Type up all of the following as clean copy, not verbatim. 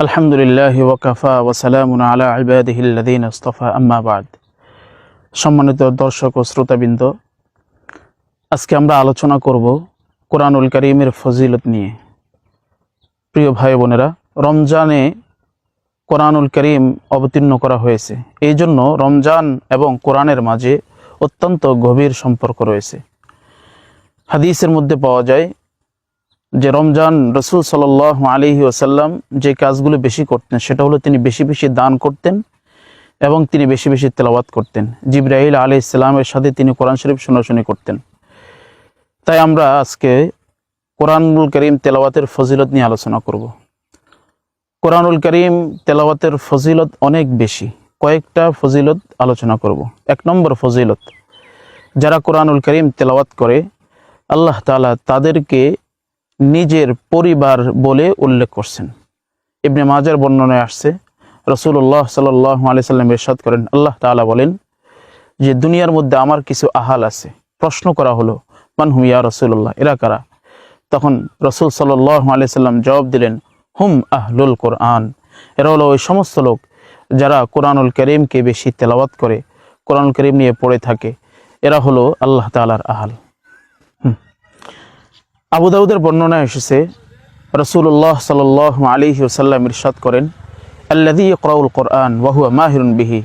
আলহামদুলিল্লাহি ওয়া কাফা ওয়া সালামুন আলা ইবাদিহিল্লাযীনা ইসতাফা আম্মা বা'দ। সম্মানিত দর্শক ও শ্রোতাবৃন্দ, আজকে আমরা আলোচনা করব কোরআনুল কারীমের ফজিলত নিয়ে। প্রিয় ভাই বোনেরা, রমজানে কোরআনুল কারীম অবতীর্ণ করা হয়েছে। এই জন্য রমজান এবং কোরআনের মাঝে অত্যন্ত গভীর সম্পর্ক রয়েছে। হাদিসের মধ্যে পাওয়া যায় যে রমজান রাসূল সাল্লাল্লাহু আলাইহি ওয়াসাল্লাম যে কাজগুলো বেশি করতেন সেটা হলো তিনি বেশি বেশি দান করতেন এবং তিনি বেশি বেশি তেলাওয়াত করতেন। জিবরাইল আলাইহিস সালামের সাথে তিনি কোরআন শরীফ শোনাশুনি করতেন। তাই আমরা আজকে কোরআনুল কারীম তেলাওয়াতের ফজিলত নিয়ে আলোচনা করব। কোরআনুল কারীম তেলাওয়াতের ফজিলত অনেক বেশি, কয়েকটা ফজিলত আলোচনা করব। 1 নম্বর ফজিলত, যারা কোরআনুল কারীম তেলাওয়াত করে আল্লাহ তাআলা তাদেরকে নিজের পরিবার বলে উল্লেখ করছেন। ইবনে মাজার বর্ণনায় আসছে, রাসূলুল্লাহ সাল্লাল্লাহু আলাইহি সাল্লাম ইরশাদ করেন, আল্লাহ তাআলা বলেন যে দুনিয়ার মধ্যে আমার কিছু আহাল আছে। প্রশ্ন করা হলো, মান হুম ইয়া রাসূলুল্লাহ, এরা কারা? তখন রাসূল সাল্লাল্লাহু আলাইহি সাল্লাম জবাব দিলেন, হুম আহলুল কোরআন, এরা হলো ওই সমস্ত লোক যারা কোরআনুল কারীমকে বেশি তেলাওয়াত করে, কোরআনুল কারীম নিয়ে পড়ে থাকে, এরা হলো আল্লাহ তাআলার আহাল। আবু দাউদের বর্ণনায় এসেছে, রাসূলুল্লাহ সাল্লাল্লাহু আলাইহি ওয়াসাল্লাম ইরশাদ করেন, আল্লাযী ইয়াকরাউল কোরআন ওয়া হুয়া মাহিরুন বিহি,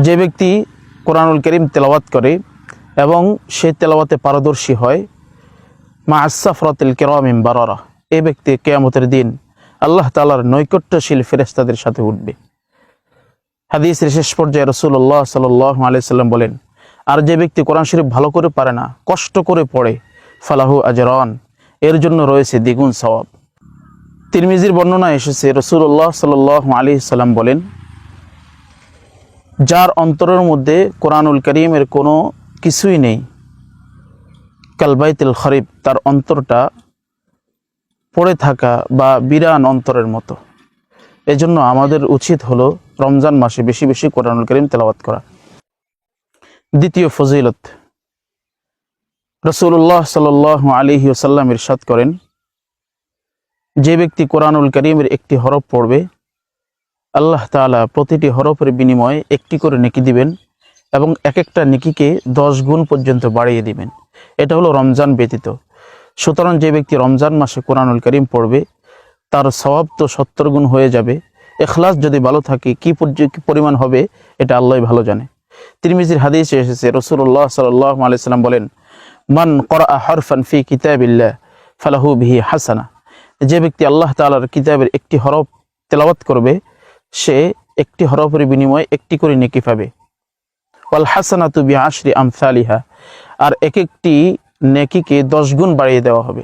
যে ব্যক্তি কোরআনুল কারীম তেলাওয়াত করে এবং সে তেলাওয়াতে পারদর্শী হয়, মা'আস সাফরাতিল কিরামিল বারারা, এই ব্যক্তি কিয়ামতের দিন আল্লাহ তাআলার নৈকট্যশীল ফেরেশতাদের সাথে উঠবে। হাদিসের শেষ পর্যায়ে রাসূলুল্লাহ সাল্লাল্লাহু আলাইহি ওয়াসাল্লাম বলেন, আর যে ব্যক্তি কোরআন শরীফ ভালো করে পারে না, কষ্ট করে পড়ে, ফালাহু আজরান, এর জন্য রয়েছে দ্বিগুণ সওয়াব। তিরমিজির বর্ণনায় এসেছে, রাসূলুল্লাহ সাল্লাল্লাহু আলাইহি সাল্লাম বলেন, যার অন্তরের মধ্যে কোরআনুল কারীমের কোনো কিছুই নেই, কালবাইতুল খরিব, তার অন্তরটা পড়ে থাকা বা বিরান অন্তরের মতো। এজন্য আমাদের উচিত হলো রমজান মাসে বেশি বেশি কোরআনুল কারীম তেলাওয়াত করা। দ্বিতীয় ফজিলত, রাসূলুল্লাহ সাল্লাল্লাহু আলাইহি ওয়াসাল্লাম ইরশাদ করেন, যে ব্যক্তি কোরআনুল কারীমের একটি হরফ পড়বে, আল্লাহ তাআলা প্রতিটি হরফের বিনিময়ে একটি করে নেকি দিবেন এবং এক একটা নেকিকে 10 গুণ পর্যন্ত বাড়িয়ে দিবেন। এটা হলো রমজান ব্যতীত। সুতরাং যে ব্যক্তি রমজান মাসে কোরআনুল কারীম পড়বে তার সওয়াব তো 70 গুণ হয়ে যাবে। ইখলাস যদি ভালো থাকে কি পরিমাণ হবে এটা আল্লাহই ভালো জানে। তিরমিজির হাদিসে এসেছে, রাসূলুল্লাহ সাল্লাল্লাহু আলাইহি ওয়াসাল্লাম বলেন, মান করাআ হারফান ফি কিতাবিল্লাহ ফালাহু বিহি হাসানা, যে ব্যক্তি আল্লাহ তাআলার কিতাবের একটি হরফ তেলাওয়াত করবে সে একটি হরফের বিনিময়ে একটি করে নেকি পাবে। ওয়াল হাসানাতু বিআশরি আমসালিহা, আর এক একটি নেকিকে 10 গুণ বাড়িয়ে দেওয়া হবে।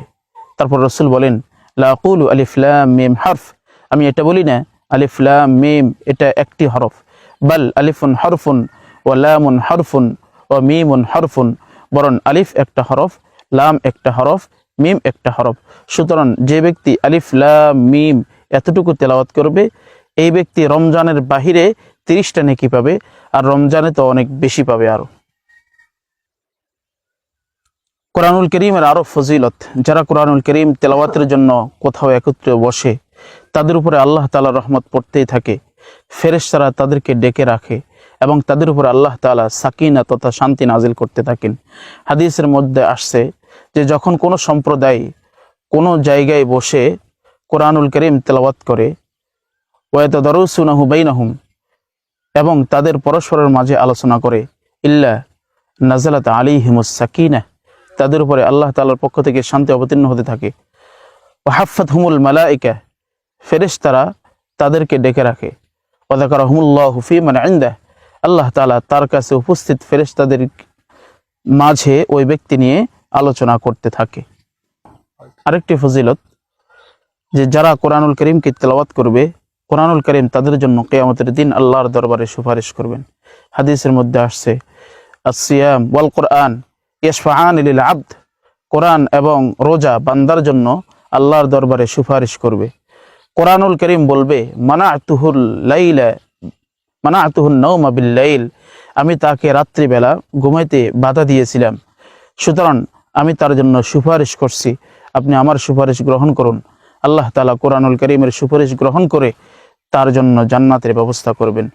তারপর রাসূল বলেন, লা আকুলু আলিফ লাম মিম হরফ, আমি এটা বলি না আলিফ লাম মিম এটা একটি হরফ, বাল আলিফুন হরফুন ওয়া লামুন হরফুন ওয়া মিমুন হরফুন, বরং আলিফ একটা হরফ, লাম একটা হরফ, মিম একটা হরফ। সুতরাং যে ব্যক্তি আলিফ লাম মিম এতটুকু তেলাওয়াত করবে এই ব্যক্তি রমজানের বাহিরে 30টা নেকি পাবে, আর রমজানে তো অনেক বেশি পাবে। আরো কোরআনুল কারীমের আরো ফজিলত, যারা কোরআনুল কারীম তেলাওয়াতের জন্য কোথাও একত্রে বসে তাদের উপরে আল্লাহ তাআলার রহমত পড়তেই থাকে। ফেরেশতারা তাদেরকে ডেকে রাখে এবং তাদের উপর আল্লাহ তাআলা সাকিনা তথা শান্তি নাজিল করতে থাকেন। হাদিসের মধ্যে আসছে যে যখন কোনো সম্প্রদায় কোনো জায়গায় বসে কোরআনুল কারীম তেলাওয়াত করে, ওয়াতাদারুসুনাহু বাইনাহুম, এবং তাদের পরস্পরের মাঝে আলোচনা করে, ইল্লা নাযালাত আলাইহিমুস সাকিনা, তাদের উপরে আল্লাহ তাআলার পক্ষ থেকে শান্তি অবতীর্ণ হতে থাকে। ওয়া হাফাতহুমুল মালায়েকা, ফেরেশতারা তাদেরকে ডেকে রাখে। ওয়া যাকারাহুমুল্লাহু ফী মান ইনদাহ, আল্লাহ তাআলা তার কাছে উপস্থিত ফেরেশতাদের মাঝে ওই ব্যক্তি নিয়ে আলোচনা করতে থাকে। আরেকটি ফজিলত, যে যারা কোরআনুল কারীমকে তেলাওয়াত করবে কোরআনুল কারীম তাদের জন্য কিয়ামতের দিন আল্লাহর দরবারে সুপারিশ করবেন। হাদিসের মধ্যে আসছে, আসসিয়াম ওয়াল কোরআন ইয়াশফাআন লিল আবদ, কোরআন এবং রোজা বান্দার জন্য আল্লাহর দরবারে সুপারিশ করবে। কোরআনুল কারীম বলবে, মানাতুহুল নাওমা বিল লাইল, আমি তাকে রাত্রিবেলা ঘুমাইতে বাধা দিয়েছিলাম, সুতরাং আমি তার জন্য সুপারিশ করছি, আপনি আমার সুপারিশ গ্রহণ করুন। আল্লাহ তাআলা কোরআনুল কারীমের সুপারিশ গ্রহণ করে তার জন্য জান্নাতের ব্যবস্থা করবেন।